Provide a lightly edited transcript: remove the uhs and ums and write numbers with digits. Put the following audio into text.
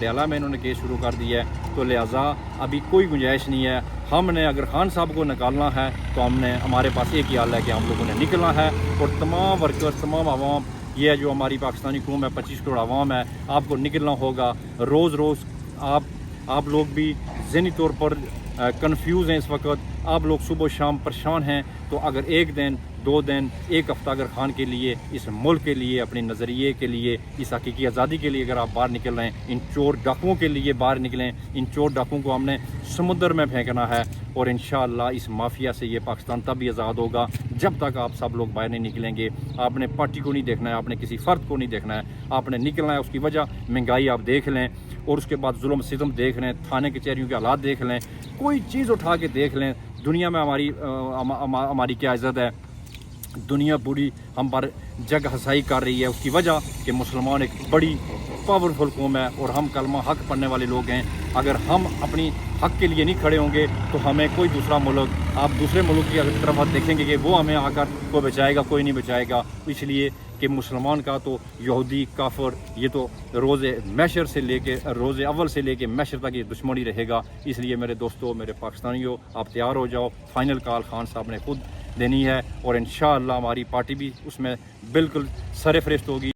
पटियाला में इन्होंने केस शुरू कर दिया है, तो लिहाजा अभी कोई गुंजाइश नहीं है। हमने अगर खान साहब को निकालना है तो हमारे पास एक ही हल है कि हम लोगों ने निकलना है, और तमाम वर्कर्स, तमाम आवाम, ये जो हमारी पाकिस्तानी कौम है, 25 करोड़ आवाम है, आपको निकलना होगा। रोज़ रोज़ आप लोग भी ज़हनी तौर पर कंफ्यूज हैं इस वक्त, आप लोग सुबह शाम परेशान हैं। तो अगर एक दिन, 2 दिन, एक हफ़्ता अगर खान के लिए, इस मुल्क के लिए, अपने नज़रिए के लिए, इस हकीकी आज़ादी के लिए अगर आप बाहर निकल रहे हैं, इन चोर डाकुओं के लिए बाहर निकलें। इन चोर डाकुओं को हमने समुद्र में फेंकना है, और इंशाअल्लाह इस माफिया से ये पाकिस्तान तब भी आज़ाद होगा जब तक आप सब लोग बाहर नहीं निकलेंगे। आपने पार्टी को नहीं देखना है, आपने किसी फ़र्द को नहीं देखना है, आपने निकलना है। उसकी वजह महंगाई आप देख लें, और उसके बाद जुल्म सितम देख लें, थाने कचहरियों के हालात देख लें, कोई चीज़ उठा के देख लें। दुनिया में हमारी क्या इज़्ज़त है, दुनिया पूरी हम पर जग हसाई कर रही है। उसकी वजह कि मुसलमान एक बड़ी पावरफुल कौम है, और हम कलमा हक पढ़ने वाले लोग हैं। अगर हम अपनी हक के लिए नहीं खड़े होंगे तो हमें कोई दूसरा मुल्क, आप दूसरे मुल्क की तरफ देखेंगे कि वो हमें आकर कोई बचाएगा, कोई नहीं बचाएगा। इसलिए कि मुसलमान का तो यहूदी काफर, ये तो रोज़े मैशर से लेके, रोज़े अव्वल से लेके मैशर तक ये दुश्मनी रहेगा। इसलिए मेरे दोस्तों, मेरे पाकिस्तानियों, आप तैयार हो जाओ। फाइनल कॉल खान साहब ने खुद देनी है, और इंशाअल्लाह हमारी पार्टी भी उसमें बिल्कुल सरफ़हरिस्त होगी।